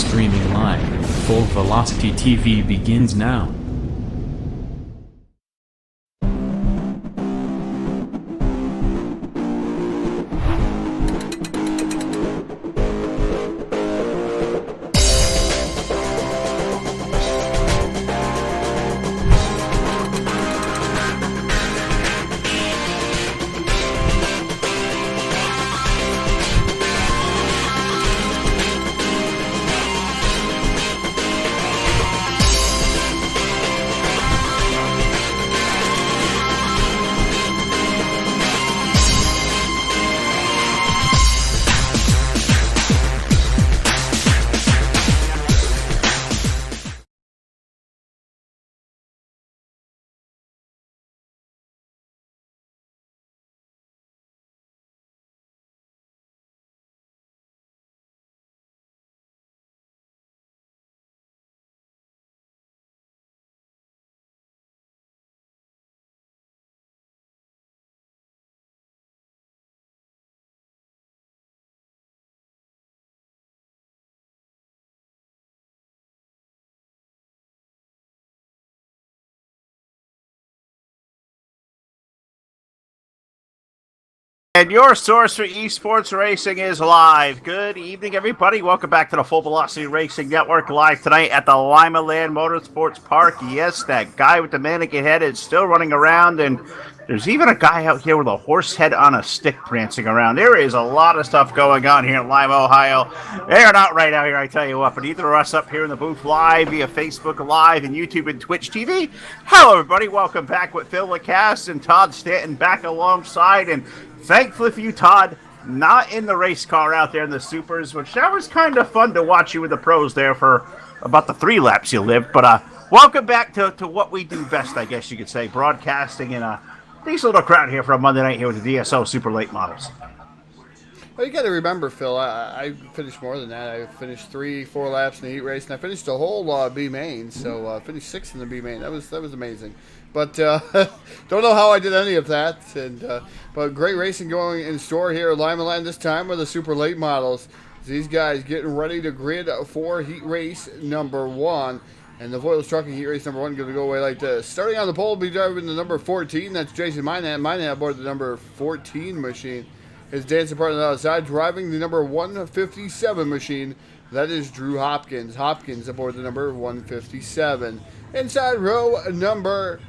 Streaming live, Full Velocity TV begins now. And your source for esports racing is live. Good evening, everybody. Welcome back to the Full Velocity Racing Network live tonight at the Limaland Motorsports Park. Yes, that guy with the mannequin head is still running around, and there's even a guy out here with a horse head on a stick prancing around. There is a lot of stuff going on here in Lima, Ohio. They are not right out here, I tell you what, but either of us up here in the booth live via Facebook Live and YouTube and Twitch TV. Hello, everybody. Welcome back with Phil LaCasse and Todd Stanton back alongside, and thankfully for you, Todd, not in the race car out there in the supers, which that was kind of fun to watch you with the pros there for about the 3 laps you lived. But welcome back to what we do best, I guess you could say, broadcasting in a decent little crowd here for a Monday night here with the DSO Super Late Models. Well, you got to remember, Phil, I finished more than that. I finished 3-4 laps in the heat race, and I finished a whole B main, so I finished 6th in the B main. That was amazing. But don't know how I did any of that. But great racing going in store here at Limaland this time with the super late models. These guys getting ready to grid for heat race number 1. And the Voiles Trucking heat race number 1 going to go away like this. Starting on the pole will be driving the number 14. That's Jason Minat. Minat aboard the number 14 machine. His dancing partner on the outside driving the number 157 machine. That is Drew Hopkins. Hopkins aboard the number 157. Inside row number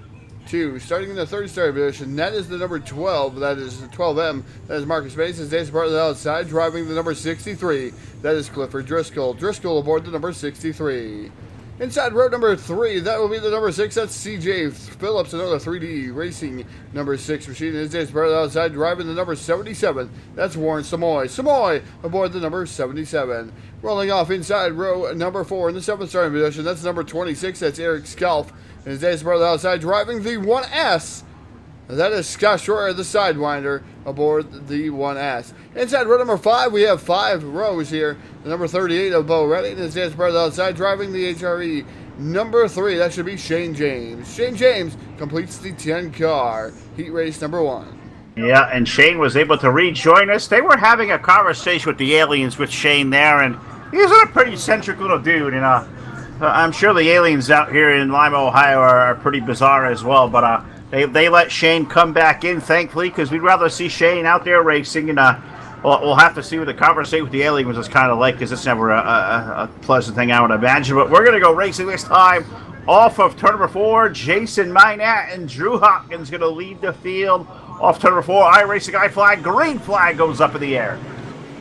2, starting in the third starting position, that is the number 12, that is 12M, that is Marcus Bates, his dancing partner on the outside, driving the number 63, that is Clifford Driscoll. Driscoll aboard the number 63. Inside row number 3, that will be the number 6, that's CJ Phillips, another 3D Racing number 6 machine, his dancing partner on the outside, driving the number 77, that's Warren Samoy. Samoy aboard the number 77. Rolling off inside row number 4 in the 7th starting position, that's number 26, that's Eric Scalf. And his dancing partner outside driving the 1S. That is Scott Shore, the Sidewinder, aboard the 1S. Inside row number 5, we have 5 rows here. The number 38 of Bo Redding, his dancing partner outside driving the HRE. Number 3, that should be Shane James. Shane James completes the 10-car heat race number 1. Yeah, and Shane was able to rejoin us. They were having a conversation with the aliens with Shane there, and he's a pretty eccentric little dude, I'm sure the aliens out here in Lima, Ohio are pretty bizarre as well, but they let Shane come back in, thankfully, because we'd rather see Shane out there racing, and we'll have to see what the conversation with the aliens is kind of like, because it's never a pleasant thing, I would imagine. But we're going to go racing this time off of turn number 4. Jason Minat and Drew Hopkins going to lead the field off turn number 4. iRacing I flag, green flag goes up in the air.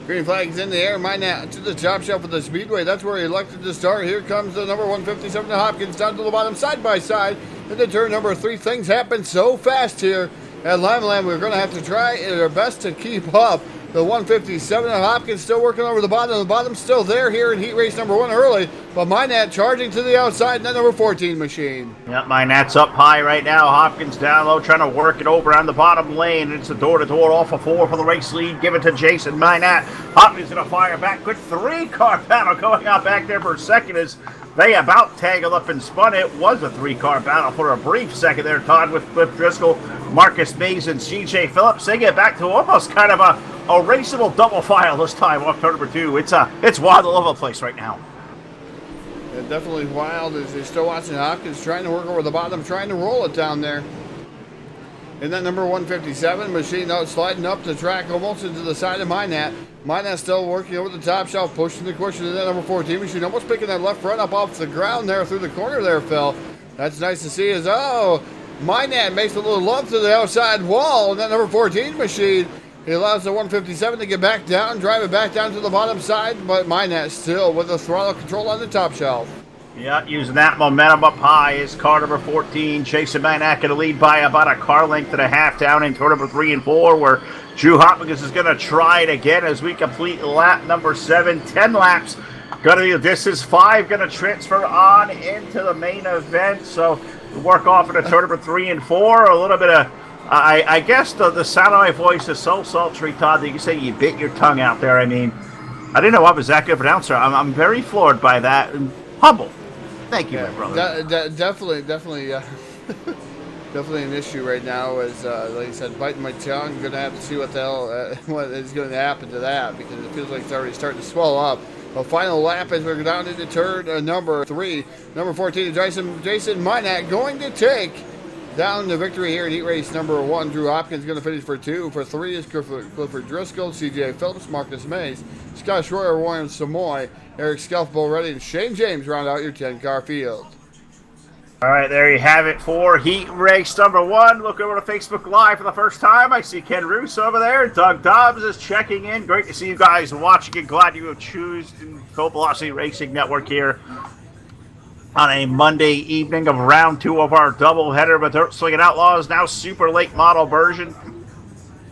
Green flag's in the air. Minat to the top shelf of the speedway. That's where he elected to start. Here comes the number 157 to Hopkins down to the bottom, side by side. Into turn number 3. Things happen so fast here at Limaland. We're going to have to try our best to keep up. The 157 of Hopkins still working over the bottom. The bottom's still there here in heat race number 1 early. But Minat charging to the outside in that number 14 machine. Yep, Minat's up high right now. Hopkins down low, trying to work it over on the bottom lane. It's a door-to-door off of 4 for the race lead. Give it to Jason Minat. Hopkins going to fire back. Good 3-car battle going on back there for a second as they about tangled up and spun. It was a 3-car battle for a brief second there, Todd, with Cliff Driscoll, Marcus Mays, and CJ Phillips. They get back to almost kind of a raceable double file this time off turn number 2. It's wild all over the place right now. Definitely wild as they're still watching Hopkins trying to work over the bottom, trying to roll it down there. And that number 157 machine out sliding up the track almost into the side of Minat. Minat still working over the top shelf, pushing the cushion. And that number 14 machine almost picking that left front up off the ground there through the corner there, Phil. That's nice to see as, Minat makes a little love to the outside wall. And that number 14 machine, he allows the 157 to get back down, drive it back down to the bottom side. But Minat still with the throttle control on the top shelf. Yeah, using that momentum up high is car number 14. Jason Manak going to lead by about a car length and a half down in turn number 3 and 4, where Drew Hopkins is going to try it again as we complete lap number 7. 10 laps. Going to be the distance. 5 going to transfer on into the main event. So work off into turn number 3 and 4. A little bit of, I guess the sound of my voice is so sultry, Todd, that you can say you bit your tongue out there. I mean, I didn't know I was that good of an announcer. I'm very floored by that and humble. Thank you, my brother. Definitely, definitely an issue right now. As like I said, biting my tongue. Going to have to see what the hell what is going to happen to that, because it feels like it's already starting to swell up. A final lap as we're down into turn number 3. Number 14, Jason Minat going to take down the victory here in heat race number 1. Drew Hopkins going to finish for 2. For 3 is Clifford Driscoll, C.J. Phillips, Marcus Mays, Scott Schroyer, Warren Samoy, Eric Skelfbo Ready, and Shane James round out your 10-car field. All right, there you have it for heat race number 1. Look over to Facebook Live for the first time. I see Ken Roos over there. Doug Dobbs is checking in. Great to see you guys watching it. Glad you have chosen Full Velocity Racing Network here on a Monday evening of round 2 of our doubleheader with Slingin Outlaws, now super late model version.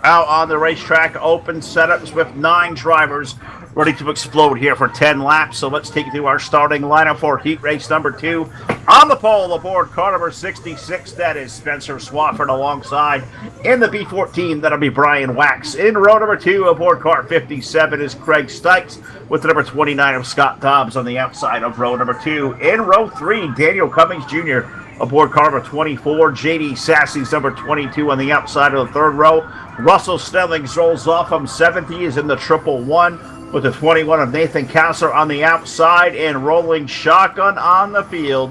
Out on the racetrack, open setups with 9 drivers ready to explode here for 10 laps. So let's take you through our starting lineup for heat race number 2. On the pole aboard car number 66, that is Spencer Swafford alongside. In the B14, that'll be Brian Wax. In row number 2 aboard car 57 is Craig Stykes with the number 29 of Scott Dobbs on the outside of row number 2. In row 3, Daniel Cummings Jr. aboard car number 24. J.D. Sassy's number 22 on the outside of the 3rd row. Russell Stellings rolls off from 7th. He is in the 111 with the 21 of Nathan Kessler on the outside, and rolling shotgun on the field.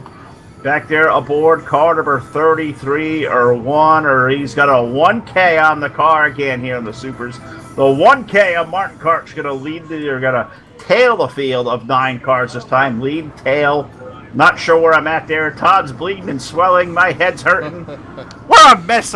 Back there aboard car number 33 or he's got a 1K on the car again here in the Supers. The 1K of Martin Karch going to lead going to tail the field of 9 cars this time. Lead, tail. Not sure where I'm at there. Todd's bleeding and swelling. My head's hurting. What a mess.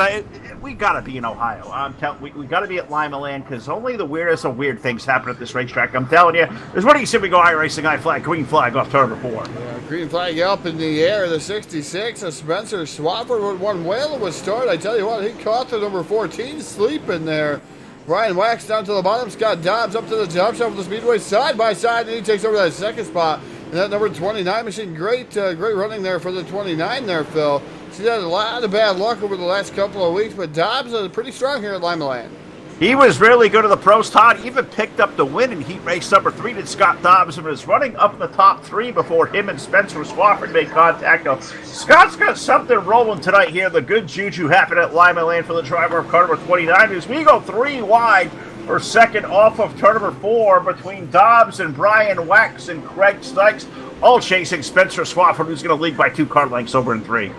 We got to be in Ohio. I'm telling we got to be at Limaland, because only the weirdest of weird things happen at this racetrack. I'm telling you. What do you say we go iRacing, I flag, green flag off turn number 4? Yeah, green flag up in the air. The 66 of Spencer Swafford with one whale of a start. I tell you what, he caught the number 14 sleeping there. Brian Wax down to the bottom. Scott Dobbs up to the top shelf of the Speedway side by side, and he takes over that 2nd spot. And that number 29 machine, great running there for the 29 there, Phil. She's had a lot of bad luck over the last couple of weeks, but Dobbs is pretty strong here at Limaland. He was really good at the pros, Todd. He even picked up the win in heat race number 3, did Scott Dobbs, and was running up in the top 3 before him and Spencer Swafford made contact. Now, Scott's got something rolling tonight here. The good juju happened at Limaland for the driver of car number 29, as we go 3 wide for 2nd off of turn number 4 between Dobbs and Brian Wax and Craig Stykes, all chasing Spencer Swafford, who's going to lead by 2 car lengths over in 3.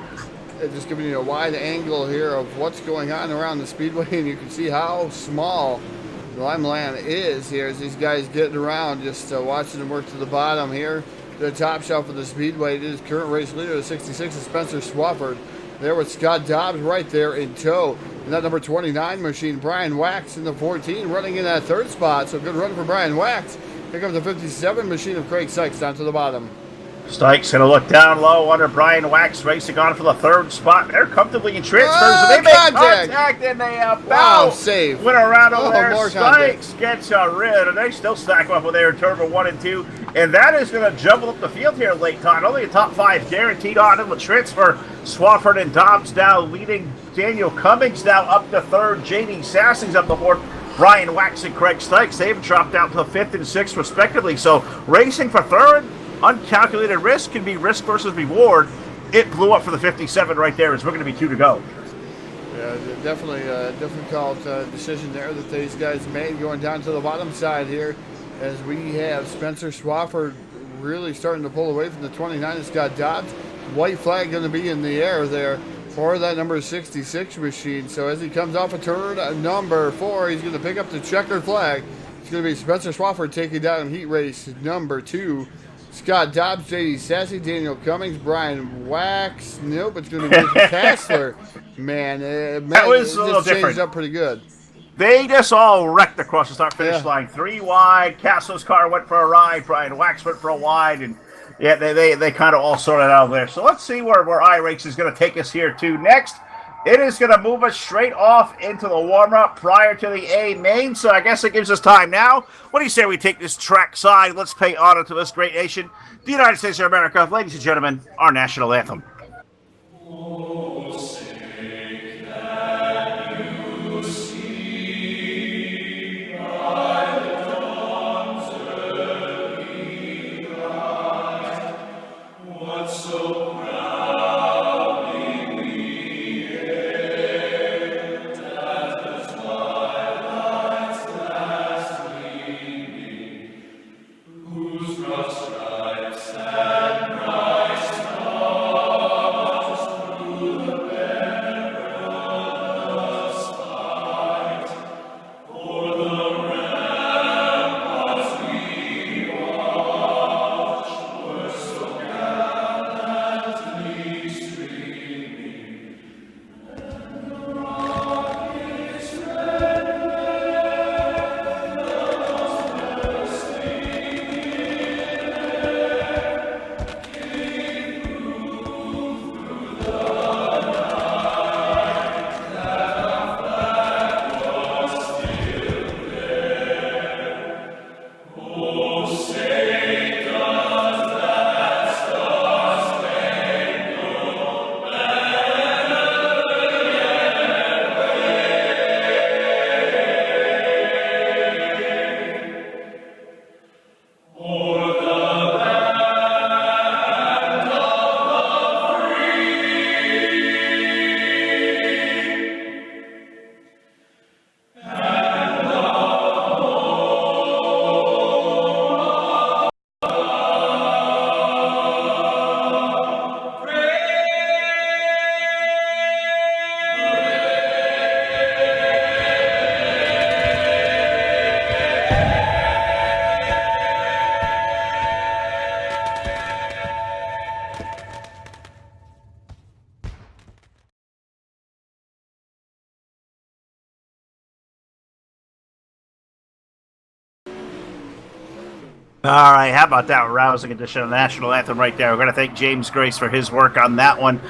Just giving you a wide angle here of what's going on around the Speedway, and you can see how small Limaland is here as these guys getting around, just watching them work to the bottom here. The top shelf of the Speedway. It is current race leader, the 66 is Spencer Swafford. There with Scott Dobbs right there in tow. And that number 29 machine, Brian Wax in the 14, running in that 3rd spot. So good run for Brian Wax. Here comes the 57 machine of Craig Sykes down to the bottom. Stykes going to look down low under Brian Wax, racing on for the 3rd spot. They're comfortably in transfers, and they make contact, and they about save. Went around over there. Stykes gets rid, and they still stack up with their turn for 1 and 2. And that is going to jumble up the field here late, Todd. Only a top 5 guaranteed on in the transfer. Swafford and Dobbs now leading. Daniel Cummings now up to 3rd. J.D. Sassy's up the 4th. Brian Wax and Craig Stykes, they've dropped down to the 5th and 6th respectively. So racing for 3rd. Uncalculated risk can be risk versus reward. It blew up for the 57 right there as we're going to be 2 to go. Yeah, definitely a difficult decision there that these guys made going down to the bottom side here, as we have Spencer Swafford really starting to pull away from the 29. It's got Dobbs. White flag going to be in the air there for that number 66 machine. So as he comes off a turn number 4, he's going to pick up the checkered flag. It's going to be Spencer Swafford taking down heat race number 2. Scott Dobbs, J.D. Sassy, Daniel Cummings, Brian Wax. Nope, it's going to be Kassler. Man, that was a little changed different. up pretty good. They just all wrecked across the start-finish line. 3 wide. Castle's car went for a ride. Brian Wax went for a wide. And, yeah, they kind of all sorted out there. So let's see where iRace is going to take us here, too. Next, it is going to move us straight off into the warm-up prior to the A main. So I guess it gives us time now. What do you say we take this track side? Let's pay honor to this great nation, the United States of America. Ladies and gentlemen, our national anthem. All right, how about that rousing edition of the national anthem right there? We're going to thank James Grace for his work on that one.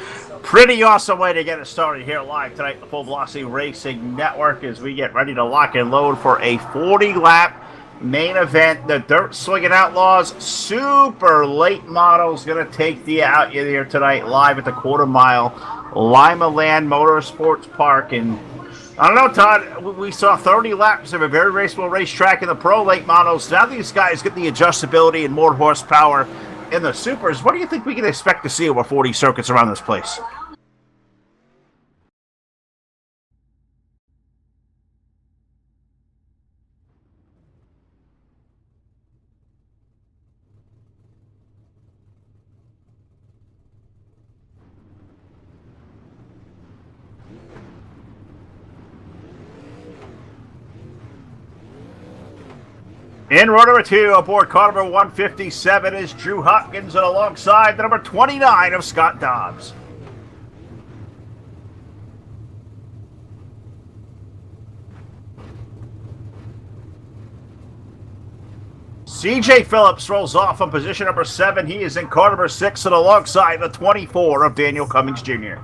Pretty awesome way to get it started here live tonight, the Full Velocity Racing Network, as we get ready to lock and load for a 40-lap main event. The Dirt Slingin Outlaws super late models going to take the out here tonight live at the quarter-mile Limaland Motorsports Park. And I don't know, Todd, we saw 30 laps of a very raceable racetrack in the pro late models. Now these guys get the adjustability and more horsepower in the supers. What do you think we can expect to see over 40 circuits around this place? In row number 2, aboard car number 157 is Drew Hopkins, and alongside the number 29 of Scott Dobbs. CJ Phillips rolls off on position number 7. He is in car number 6 and alongside the 24 of Daniel Cummings Jr.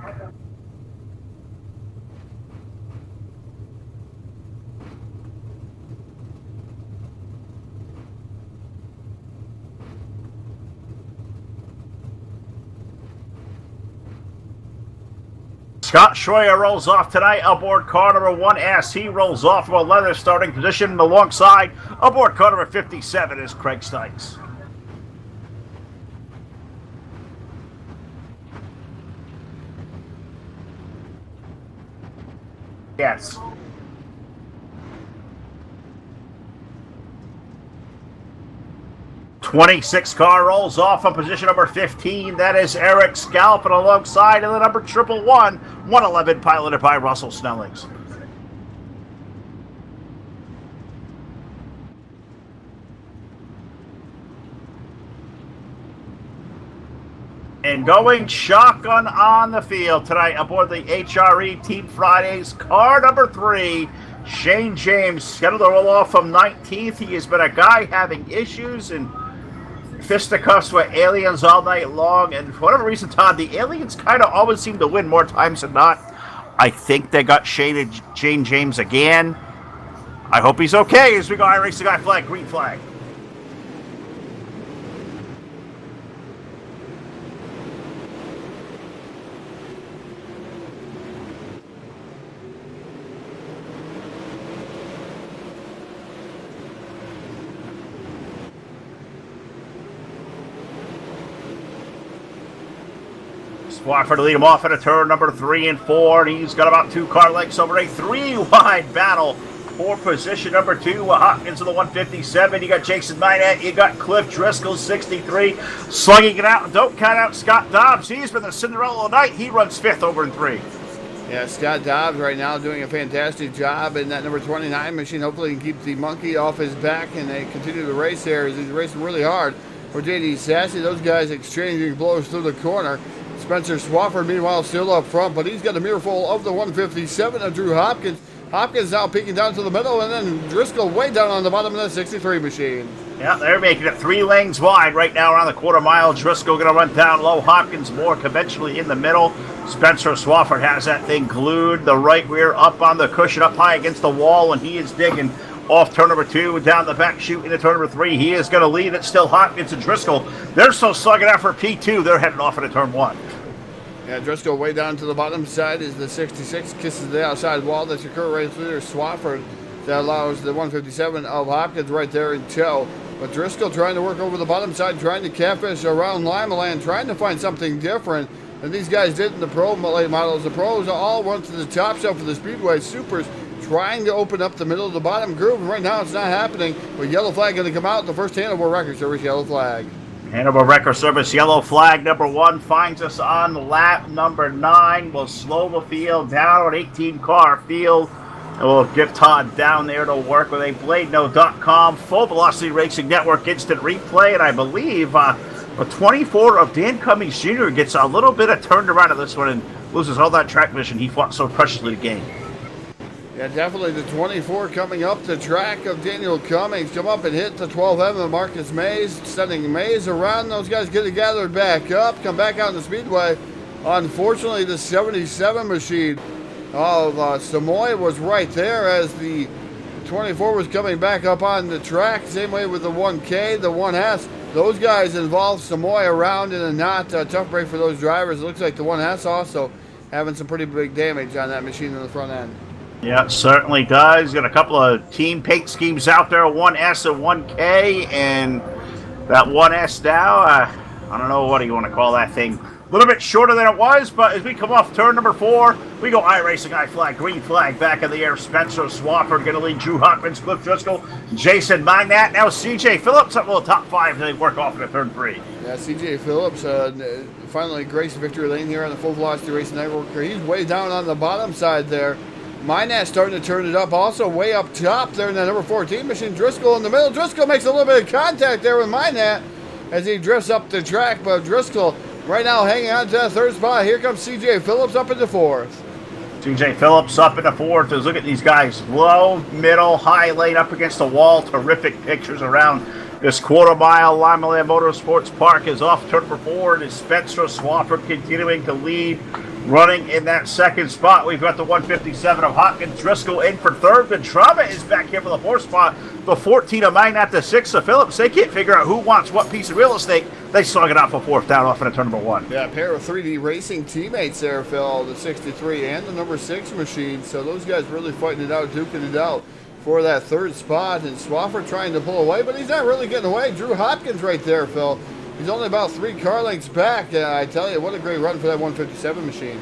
Scott Schroyer rolls off tonight aboard car number 1S. He rolls off from a leather starting position alongside aboard car number 57 is Craig Stikes. Yes. 26 car rolls off on position number 15. That is Eric Scalp, and alongside in the number 111, 111 piloted by Russell Snellings. And going shotgun on the field tonight aboard the HRE Team Fridays, car number 3, Shane James, scheduled to roll off from 19th. He has been a guy having issues and fisticuffs with aliens all night long. And for whatever reason, Todd, the aliens kind of always seem to win more times than not. I think they got Shane James again. I hope he's okay as we go race the guy flag, green flag. Swafford to lead him off at a turn number 3 and 4, and he's got about 2 car lengths over a 3-wide battle for position number 2. Hopkins of the 157. You got Jason Minette. You got Cliff Driscoll, 63, slugging it out. Don't count out Scott Dobbs. He's been the Cinderella of the night. He runs 5th over in 3. Yeah, Scott Dobbs right now doing a fantastic job in that number 29 machine. Hopefully he can keep the monkey off his back and they continue to race there as he's racing really hard. For JD Sassy, those guys exchanging blows through the corner. Spencer Swafford, meanwhile, still up front, but he's got a mirror full of the 157 of Drew Hopkins. Hopkins now peeking down to the middle, and then Driscoll way down on the bottom of the 63 machine. Yeah, they're making it 3 lanes wide right now around the quarter mile. Driscoll going to run down low. Hopkins more conventionally in the middle. Spencer Swafford has that thing glued. The right rear up on the cushion, up high against the wall, and he is digging off turn number 2, down the back chute into turn number 3. He is going to lead it still. Hopkins and Driscoll, they're still slugging out for P2. They're heading off into turn 1. Yeah, Driscoll way down to the bottom side is the 66, kisses the outside wall. That's your current race leader, Swafford. That allows the 157 of Hopkins right there in tow. But Driscoll trying to work over the bottom side, trying to catfish around Limaland, trying to find something different than these guys did in the pro late models. The pros all went to the top shelf for the Speedway Supers, trying to open up the middle of the bottom groove. And right now it's not happening. But yellow flag going to come out. The first Hannibal Record Service yellow flag. Hannibal Record Service yellow flag number 1 finds us on lap number 9. We'll slow the field down an 18-car field. And we'll get Todd down there to work with a BladeNo.com Full Velocity Racing Network instant replay. And I believe a 24 of Dan Cummings Jr. gets a little bit of turned around of this one and loses all that track vision he fought so preciously to gain. Yeah, definitely the 24 coming up the track of Daniel Cummings. Come up and hit the 12M of Marcus Mays, sending Mays around. Those guys get it gathered back up, come back out in the speedway. Unfortunately, the 77 machine of Samoy was right there as the 24 was coming back up on the track. Same way with the 1K, the 1S. Those guys involved Samoy around in a not tough break for those drivers. It looks like the 1S also having some pretty big damage on that machine in the front end. Yeah, it certainly does. Got a couple of team paint schemes out there, 1S and 1K, and that 1S now, I don't know, what do you want to call that thing? A little bit shorter than it was, but as we come off turn number 4, we go iRacing, I flag, green flag, back in the air. Spencer Swafford going to lead Drew Hopkins, Cliff Driscoll, Jason Magnat. Now CJ Phillips up to the top 5 as they work off into turn 3. Yeah, CJ Phillips finally graced victory lane here on the Full Velocity Racing Network. He's way down on the bottom side there. Minat starting to turn it up, also way up top there in the number 14 machine. Driscoll in the middle. Driscoll makes a little bit of contact there with Minat as he drifts up the track, but Driscoll right now hanging on to that 3rd spot. Here comes CJ Phillips up into 4th. CJ Phillips up into 4th. As look at these guys, low, middle, high lane up against the wall. Terrific pictures around this quarter mile. Limaland Motorsports Park is off turn number 4, and is Spencer Swafford continuing to lead. Running in that 2nd spot, we've got the 157 of Hopkins. Driscoll in for 3rd. Ventrava is back here for the 4th spot. The 14 of Magnat, the 6 of Phillips. They can't figure out who wants what piece of real estate. They slug it out for 4th down off into turn number 1. Yeah, a pair of 3D Racing teammates there, Phil, the 63 and the number 6 machine. So those guys really fighting it out, duking it out for that 3rd spot. And Swafford trying to pull away, but he's not really getting away. Drew Hopkins right there, Phil. He's only about 3 car lengths back. I tell you, what a great run for that 157 machine.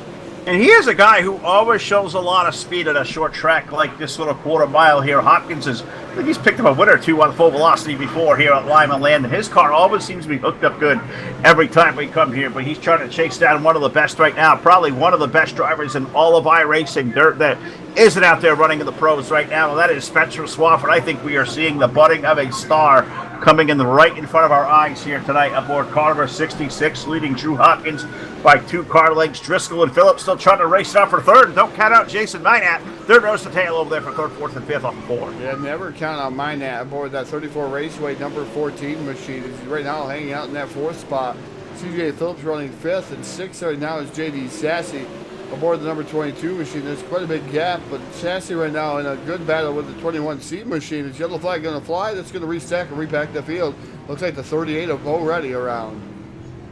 And he is a guy who always shows a lot of speed at a short track like this little quarter mile here. Hopkins I think he's picked up a win or two on full velocity before here at Limaland, and his car always seems to be hooked up good every time we come here. But he's trying to chase down one of the best right now, probably one of the best drivers in all of iRacing dirt that isn't out there running in the pros right now, and that is Spencer Swafford. I think we are seeing the budding of a star coming in right in front of our eyes here tonight aboard car number 66, leading Drew Hopkins by 2 car lengths. Driscoll and Phillips still trying to race it out for third. Don't count out Jason Minat. They're nose to tail over there for third, fourth, and fifth off the board. Yeah, never count on Minat aboard that 34 Raceway number 14 machine. He's right now hanging out in that 4th spot. CJ Phillips running 5th, and 6th right now is JD Sassy aboard the number 22 machine. There's quite a big gap, but Sassy right now in a good battle with the 21C machine. Is yellow flag going to fly? That's going to restack and repack the field. Looks like the 38 of Bo Reddy around.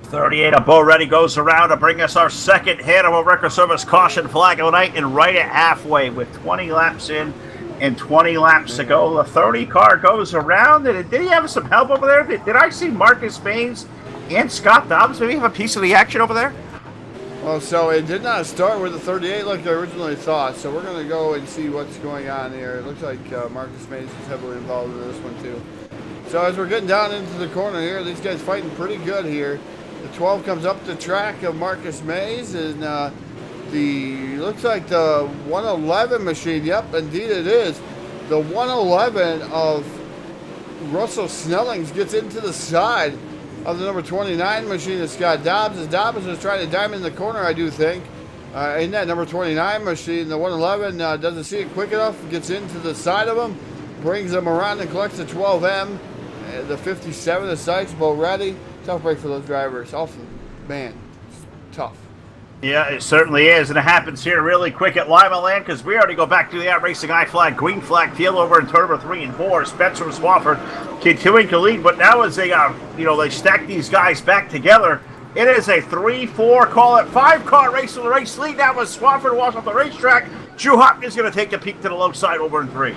38 of Bo Reddy goes around to bring us our second hit of a record service caution flag of the night, and right at halfway with 20 laps in and 20 laps to go. The 30 car goes around, and did he have some help over there? Did I see Marcus Baines and Scott Dobbs maybe have a piece of the action over there? Well, so it did not start with the 38 like I originally thought, so we're going to go and see what's going on here. It looks like Marcus Baines is heavily involved in this one too. So as we're getting down into the corner here, these guys fighting pretty good here. The 12 comes up the track of Marcus Mays, and looks like the 111 machine. Yep, indeed it is. The 111 of Russell Snellings gets into the side of the number 29 machine of Scott Dobbs. As Dobbs was trying to diamond in the corner, I do think. In that number 29 machine, the 111 doesn't see it quick enough, gets into the side of him, brings him around and collects the 12M. The 57 of Sykes, Bo Reddy. Tough break for those drivers. Awful, man, tough. Yeah, it certainly is, and it happens here really quick at Limaland because we already go back to the racing I flag, green flag field over in turn number 3 and 4. Spencer Swafford continuing to lead, but now as they, they stack these guys back together, it is a 3-4, call it 5-car race to the race lead. Now as Swafford walks off the racetrack, Drew Hopkins is going to take a peek to the low side over in 3.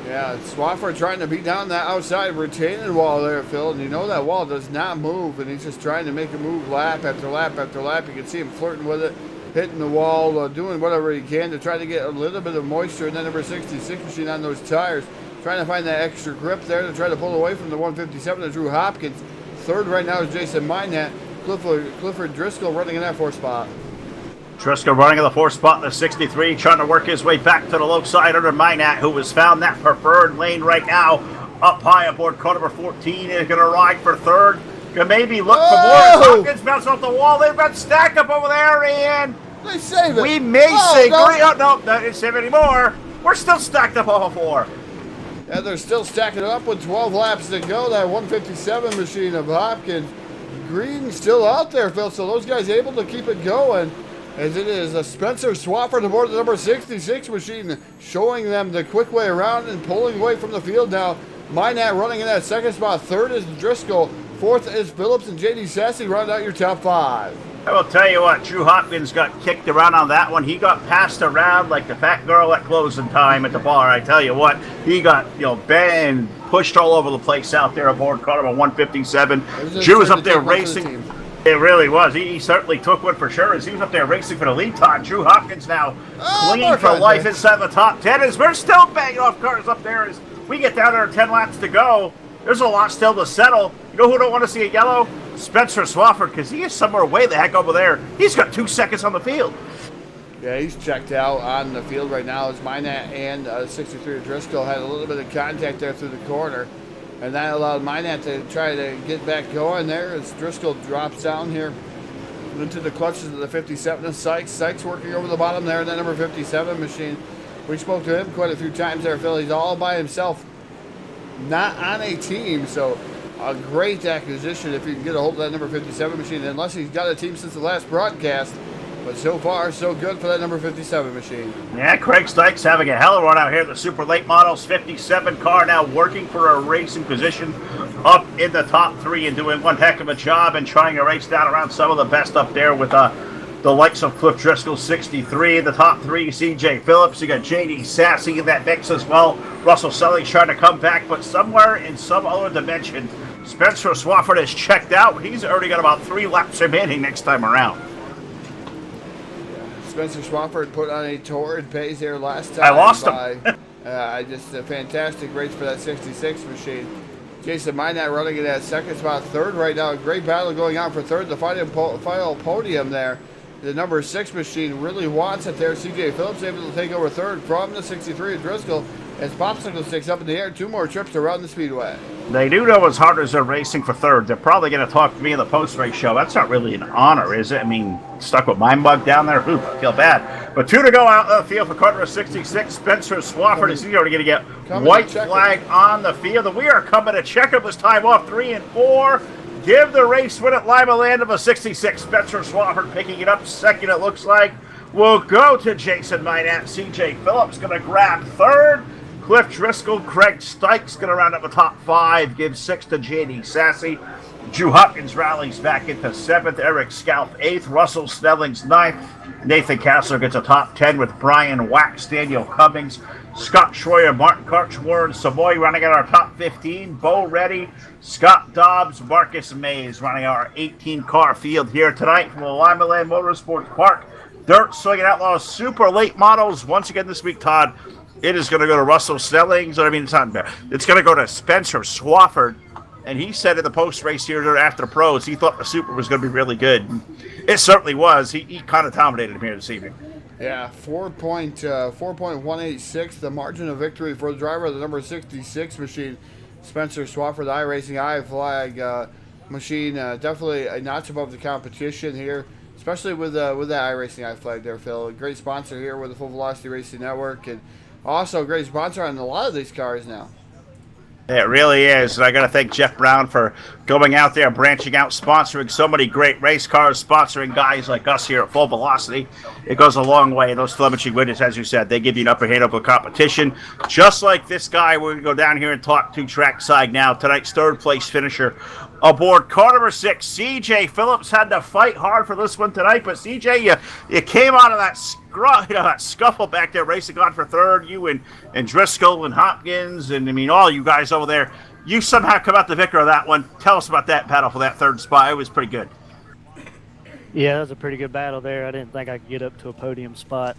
Yeah, Swafford trying to beat down that outside retaining wall there, Phil. And you know that wall does not move, and he's just trying to make it move lap after lap after lap. You can see him flirting with it, hitting the wall, doing whatever he can to try to get a little bit of moisture in that number 66 machine on those tires. Trying to find that extra grip there to try to pull away from the 157 of Drew Hopkins. Third right now is Jason Minat. Clifford Driscoll running in that 4th spot. Driscoll running in the 4th spot in the 63, trying to work his way back to the low side under Minat, who has found that preferred lane right now. Up high aboard car number 14, is going to ride for 3rd. Can maybe look for more. Hopkins bounced off the wall. They've got stack up over there, and they save it. We may say no, not save anymore. We're still stacked up off of 4. Yeah, they're still stacking it up with 12 laps to go. That 157 machine of Hopkins. Green still out there, Phil, so those guys able to keep it going. As it is a Spencer Swafford aboard the number 66 machine, showing them the quick way around and pulling away from the field now. Minat running in that 2nd spot. 3rd is Driscoll. 4th is Phillips, and JD Sassy round out your top 5. I will tell you what, Drew Hopkins got kicked around on that one. He got passed around like the fat girl at closing time at the bar. I tell you what, he got bent, pushed all over the place out there aboard car number 157. Drew was up there racing. It really was. He certainly took one for sure as he was up there racing for the lead time. Drew Hopkins now clinging for life inside the top 10 as we're still banging off cars up there as we get down there 10 laps to go. There's a lot still to settle. You know who don't want to see a yellow? Spencer Swafford, because he is somewhere way the heck over there. He's got 2 seconds on the field. Yeah, he's checked out on the field right now as Minat and 63 Driscoll had a little bit of contact there through the corner. And that allowed Minat to try to get back going there as Driscoll drops down here into the clutches of the 57 of Sykes. Sykes working over the bottom there in that number 57 machine. We spoke to him quite a few times there, Phil. He's all by himself, not on a team. So a great acquisition if you can get a hold of that number 57 machine, unless he's got a team since the last broadcast. But so far, so good for that number 57 machine. Yeah, Craig Stykes having a hell of a run out here. The Super Late Models 57 car now working for a racing position up in the top 3 and doing one heck of a job and trying to race down around some of the best up there with the likes of Cliff Driscoll 63 in the top 3. CJ Phillips, you got JD Sassy in that mix as well. Russell Selling trying to come back, but somewhere in some other dimension, Spencer Swafford has checked out. He's already got about 3 laps remaining next time around. Spencer Swafford put on a torrid pace here last time. I lost him. Just a fantastic race for that 66 machine. Jason Minot running in that second spot, third right now. Great battle going on for third. The final podium there. The number 6 machine really wants it there. CJ Phillips able to take over third from the 63 of Driscoll as Popsicle sticks up in the air. 2 more trips around the speedway. They do know as hard as they're racing for third, they're probably going to talk to me in the post-race show. That's not really an honor, is it? I mean, stuck with my mug down there. Ooh, I feel bad. But 2 to go out of the field for car number 66. Spencer Swafford is going to get white flag on the field. And we are coming to check up this time off 3 and 4. Give the race win at Limaland of a 66. Spencer Swafford picking it up second, it looks like. We'll go to Jason Minot. CJ Phillips going to grab third. Cliff Driscoll, Craig Stykes going to round up the top 5. Give 6 to J.D. Sassy. Drew Hopkins rallies back into 7th. Eric Scalp 8th. Russell Snelling's 9th. Nathan Castler gets a top 10 with Brian Wax, Daniel Cummings, Scott Schroyer, Martin Karch, Warren Savoy running out our top 15. Bo Reddy, Scott Dobbs, Marcus Mays running our 18-car field here tonight from the Limaland Motorsports Park. Dirt Slingin Outlaws Super Late Models. Once again this week, Todd, it is going to go to Russell Snellings. It's going to go to Spencer Swafford. And he said in the post-race here after the pros, he thought the Super was going to be really good. It certainly was. He kind of dominated him here this evening. Yeah, 4.186, the margin of victory for the driver of the number 66 machine, Spencer Swafford, the iRacing I-Flag machine. Definitely a notch above the competition here, especially with that iRacing I-Flag there, Phil. A great sponsor here with the Full Velocity Racing Network, and also a great sponsor on a lot of these cars now. It really is. And I got to thank Jeff Brown for going out there, branching out, sponsoring so many great race cars, sponsoring guys like us here at Full Velocity. It goes a long way. Those telemetry winners, as you said, they give you an upper hand over the competition. Just like this guy, we're going to go down here and talk to trackside now. Tonight's third place finisher aboard car number 6, CJ Phillips. Had to fight hard for this one tonight, but CJ, you came out of that that scuffle back there, racing on for third. You and Driscoll and Hopkins, and I mean all you guys over there. You somehow come out the victor of that one. Tell us about that battle for that third spot. It was pretty good. Yeah, that was a pretty good battle there. I didn't think I could get up to a podium spot.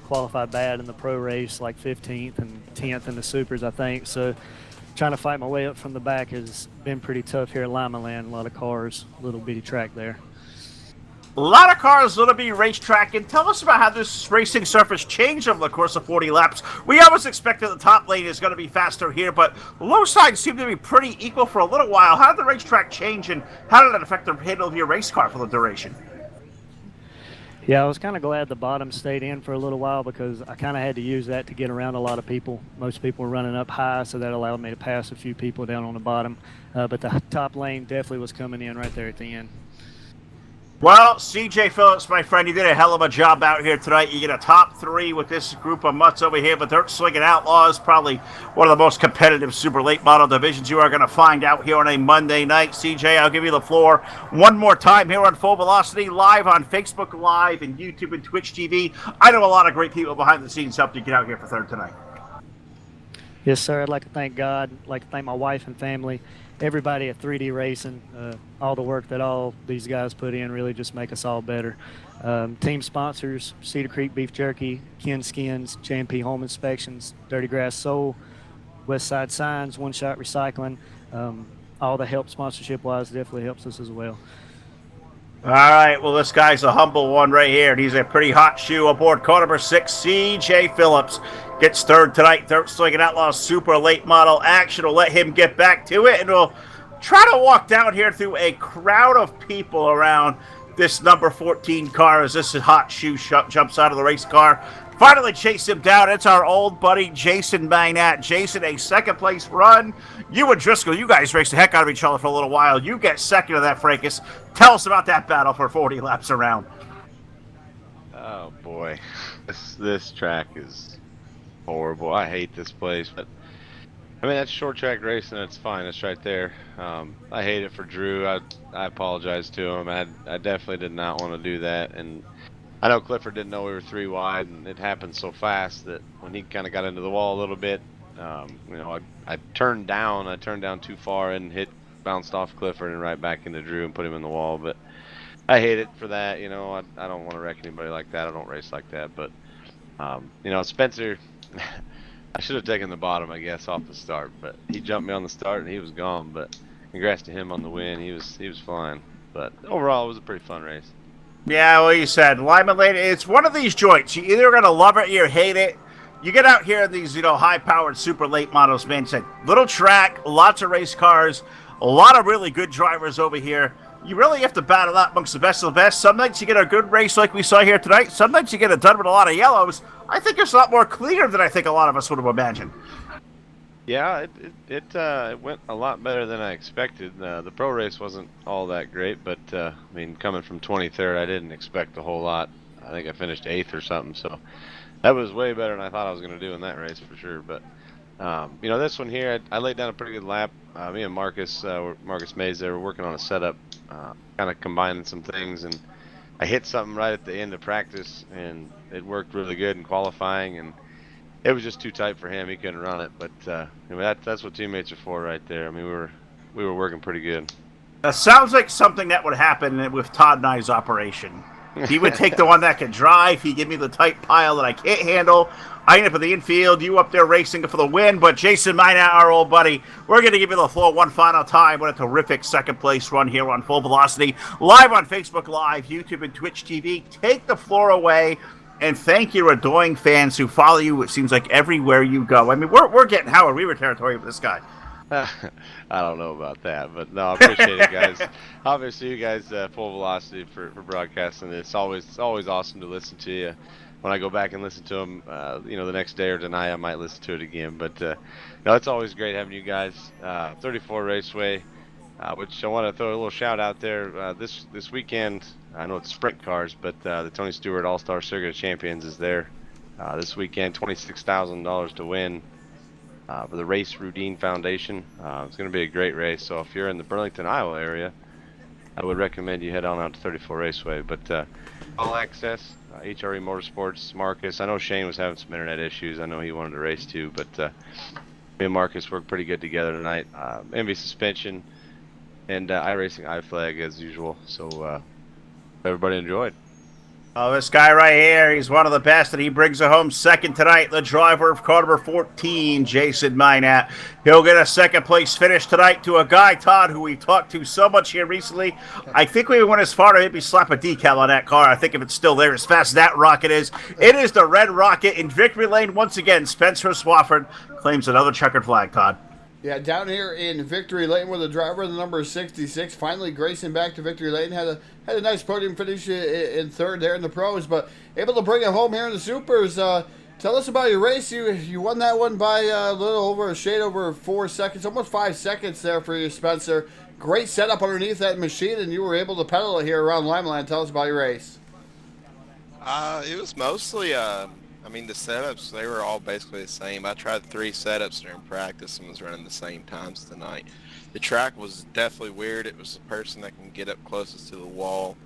Qualified bad in the pro race, like 15th and 10th in the supers, I think. So trying to fight my way up from the back has been pretty tough here at Limaland. A lot of cars, little bitty track there. A lot of cars, little bitty racetrack. And tell us about how this racing surface changed over the course of 40 laps. We always expected the top lane is going to be faster here, but the low side seemed to be pretty equal for a little while. How did the racetrack change, and how did it affect the handle of your race car for the duration? Yeah, I was kind of glad the bottom stayed in for a little while because I kind of had to use that to get around a lot of people. Most people were running up high, so that allowed me to pass a few people down on the bottom. But the top lane definitely was coming in right there at the end. Well, CJ Phillips, my friend, you did a hell of a job out here tonight. You get a top 3 with this group of mutts over here, but Dirt Slingin Outlaws, probably one of the most competitive super late model divisions you are going to find out here on a Monday night. CJ, I'll give you the floor one more time here on Full Velocity, live on Facebook Live and YouTube and Twitch TV. I know a lot of great people behind the scenes helped you get out here for third tonight. Yes, sir. I'd like to thank God. I'd like to thank my wife and family, everybody at 3D Racing. All the work that all these guys put in really just make us all better. Team sponsors, Cedar Creek Beef Jerky, Ken Skins, J&P Home Inspections, Dirty Grass Soul, West Side Signs, One Shot Recycling. All the help sponsorship-wise definitely helps us as well. All right, well, this guy's a humble one right here, and he's a pretty hot shoe aboard car number 6, CJ Phillips. Gets third tonight. Dirt Slingin Outlaws super late model action. We'll let him get back to it, and we'll try to walk down here through a crowd of people around this number 14 car as this hot shoe jumps out of the race car. Finally chase him down. It's our old buddy Jason Minot. Jason, a second place run. You and Driscoll, you guys raced the heck out of each other for a little while. You get second of that fracas. Tell us about that battle for 40 laps around. Oh boy, this track is horrible. I hate this place, but I mean that's short track racing. It's fine. It's right there. I hate it for Drew. I apologize to him. I definitely did not want to do that, and I know Clifford didn't know we were 3 wide, and it happened so fast that when he kind of got into the wall a little bit, you know, I turned down too far and bounced off Clifford and right back into Drew and put him in the wall. But I hate it for that. I don't want to wreck anybody like that. I don't race like that. But Spencer, I should have taken the bottom, I guess, off the start. But he jumped me on the start and he was gone. But congrats to him on the win. He was flying. But overall, it was a pretty fun race. Yeah, well, you said Limaland. It's one of these joints. You either gonna love it or you hate it. You get out here in these, high-powered, super late models, man. Said little track, lots of race cars, a lot of really good drivers over here. You really have to battle out amongst the best of the best. Some nights you get a good race like we saw here tonight. Some nights you get it done with a lot of yellows. I think it's a lot more clear than I think a lot of us would have imagined. Yeah, it went a lot better than I expected. The pro race wasn't all that great, but coming from 23rd, I didn't expect a whole lot. I think I finished 8th or something, so that was way better than I thought I was going to do in that race for sure. But this one here, I laid down a pretty good lap. Me and Marcus Mays, they were working on a setup, kind of combining some things, and I hit something right at the end of practice, and it worked really good in qualifying, and it was just too tight for him. He couldn't run it, but that's what teammates are for right there. We were working pretty good. That sounds like something that would happen with Todd and I's operation. He would take the one that can drive. He'd give me the tight pile that I can't handle. I end up in the infield. You up there racing for the win. But Jason Minot, our old buddy, we're going to give you the floor one final time. What a terrific second-place run here on Full Velocity. Live on Facebook Live, YouTube, and Twitch TV. Take the floor away. And thank your adoring fans who follow you, it seems like, everywhere you go. We're getting Howard Weaver territory with this guy. I don't know about that, but no, I appreciate it, guys. Obviously, you guys, Full Velocity for broadcasting. It's always awesome to listen to you. When I go back and listen to them, the next day or tonight, I might listen to it again. But no, it's always great having you guys. 34 Raceway, which I want to throw a little shout out there. This weekend, I know it's sprint cars, but the Tony Stewart All-Star Circuit of Champions is there this weekend. $26,000 to win. For the Race Rudine Foundation. It's going to be a great race, so if you're in the Burlington, Iowa area, I would recommend you head on out to 34 Raceway. But all access, HRE Motorsports, Marcus. I know Shane was having some internet issues. I know he wanted to race too, but me and Marcus worked pretty good together tonight. MV Suspension and iRacing iFlag as usual, so everybody enjoyed. Oh, this guy right here, he's one of the best, and he brings it home second tonight. The driver of car number 14, Jason Minot. He'll get a second-place finish tonight to a guy, Todd, who we talked to so much here recently. I think we went as far to maybe slap a decal on that car. I think if it's still there, as fast as that rocket is. It is the Red Rocket in victory lane once again. Spencer Swafford claims another checkered flag, Todd. Yeah, down here in Victory Lane with the driver, the number 66, finally Grayson back to Victory Lane. Had a nice podium finish in third there in the pros, but able to bring it home here in the supers. Tell us about your race. You won that one by a shade over 4 seconds, almost 5 seconds there for you, Spencer. Great setup underneath that machine, and you were able to pedal it here around Limaland. Tell us about your race. It was mostly the setups, they were all basically the same. I tried 3 setups during practice and was running the same times tonight. The track was definitely weird. It was the person that can get up closest to the wall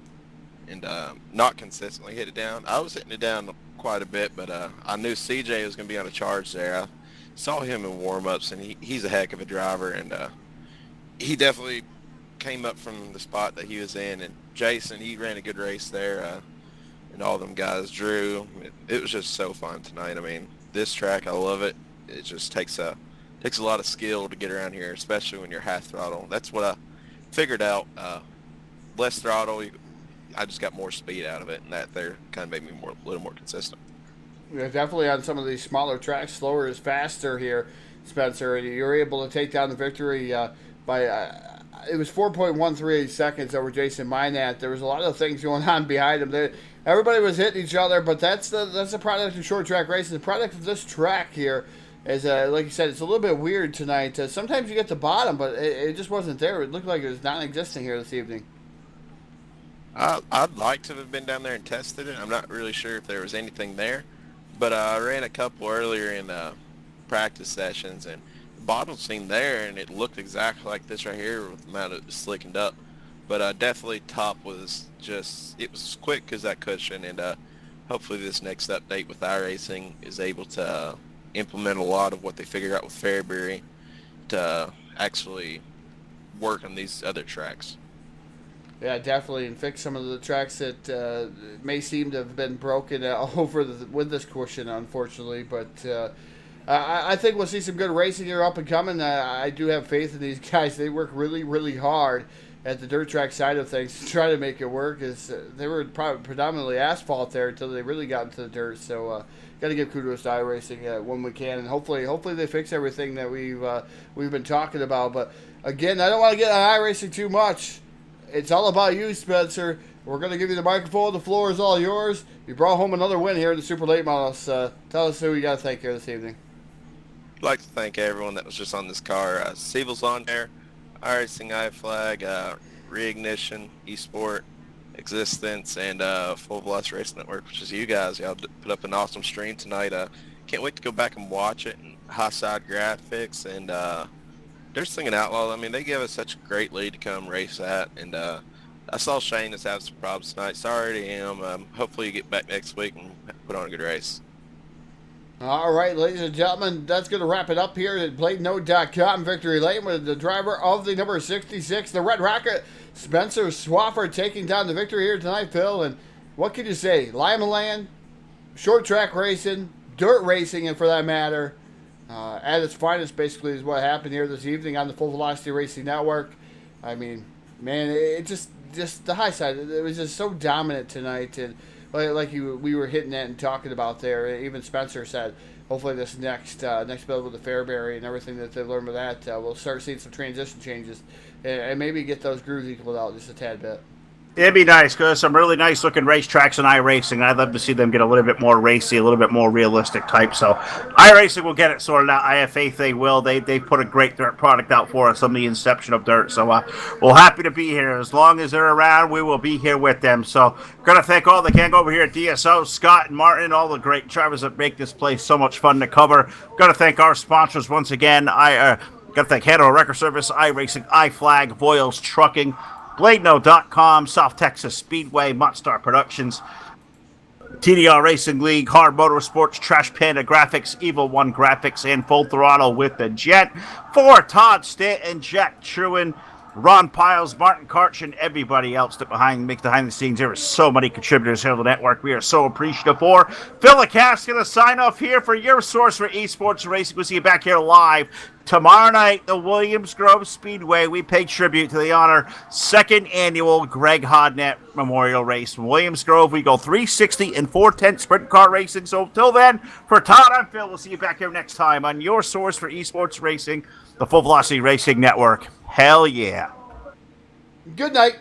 and not consistently hit it down. I was hitting it down quite a bit, but I knew CJ was going to be on a charge there. I saw him in warm-ups, and he's a heck of a driver, and he definitely came up from the spot that he was in. And Jason, he ran a good race there. And all them guys, Drew, it was just so fun tonight. This track, I love it. It just takes a lot of skill to get around here, especially when you're half throttle. That's what I figured out. Less throttle, I just got more speed out of it, and that there kind of made me a little more consistent. Yeah, definitely on some of these smaller tracks, slower is faster here, Spencer. You were able to take down the victory by it was 4.138 seconds over Jason Minot. There was a lot of things going on behind him. Everybody was hitting each other, but that's the product of short track racing. The product of this track here is, like you said, it's a little bit weird tonight. Sometimes you get the bottom, but it just wasn't there. It looked like it was non-existent here this evening. I'd like to have been down there and tested it. I'm not really sure if there was anything there, but I ran a couple earlier in practice sessions, and the bottom seemed there, and it looked exactly like this right here with the amount it was slickened up. But definitely top was it was quick because that cushion, and hopefully this next update with iRacing is able to implement a lot of what they figured out with Fairbury to actually work on these other tracks. Yeah, definitely, and fix some of the tracks that may seem to have been broken over with this cushion, unfortunately. But I think we'll see some good racing here up and coming. I do have faith in these guys. They work really, really hard at the dirt track side of things to try to make it work. They were probably predominantly asphalt there until they really got into the dirt. So got to give kudos to iRacing when we can, and hopefully they fix everything that we've been talking about. But again, I don't want to get on iRacing too much. It's all about you, Spencer. We're going to give you the microphone. The floor is all yours. You brought home another win here in the Super Late Models. Tell us who you got to thank here this evening. I'd like to thank everyone that was just on this car. Sievel's on there, iRacing, iFlag, Reignition, eSport, Existence, and Full Velocity Racing Network, which is you guys. Y'all put up an awesome stream tonight. Can't wait to go back and watch it. And high side graphics, and they're Slingin Outlaws. I mean, they give us such a great lead to come race at, and I saw Shane is having some problems tonight. Sorry to him. Hopefully you get back next week and put on a good race. All right, ladies and gentlemen, that's going to wrap it up here at BladeNote.com. Victory Lane with the driver of the number 66, the Red Rocket, Spencer Swafford, taking down the victory here tonight, Phil. And what can you say? Limaland, short track racing, dirt racing, and for that matter, at its finest, basically, is what happened here this evening on the Full Velocity Racing Network. I mean, man, it just the high side. It was just so dominant tonight, and we were hitting that and talking about there. Even Spencer said, hopefully this next build with the Fairbury and everything that they've learned with that, we'll start seeing some transition changes and maybe get those grooves equaled out just a tad bit. It'd be nice because some really nice looking racetracks in iRacing. I'd love to see them get a little bit more racy, a little bit more realistic type. So iRacing will get it sorted out. I have faith they will. They put a great dirt product out for us from the inception of dirt. So we're happy to be here. As long as they're around, we will be here with them. So going to thank all the gang over here at DSO, Scott and Martin, all the great drivers that make this place so much fun to cover. Going to thank our sponsors once again. Got to thank Hanover Record Service, iRacing, iFlag, Voiles Trucking, BladeNote.com, South Texas Speedway, Montstar Productions, TDR Racing League, Hard Motorsports, Trash Panda Graphics, Evil One Graphics, and Full Throttle with the Jet. For Todd Stanton, Jack Truin, Ron Piles, Martin Karch, and everybody else that makes behind the scenes. There are so many contributors here to the network. We are so appreciative for. Phil LeCast going to sign off here for your source for esports racing. We'll see you back here live tomorrow night, the Williams Grove Speedway. We pay tribute to the honor second annual Greg Hodnett Memorial Race. From Williams Grove, we go 360 and 410 sprint car racing. So until then, for Todd, I'm Phil. We'll see you back here next time on your source for esports racing, the Full Velocity Racing Network. Hell yeah. Good night.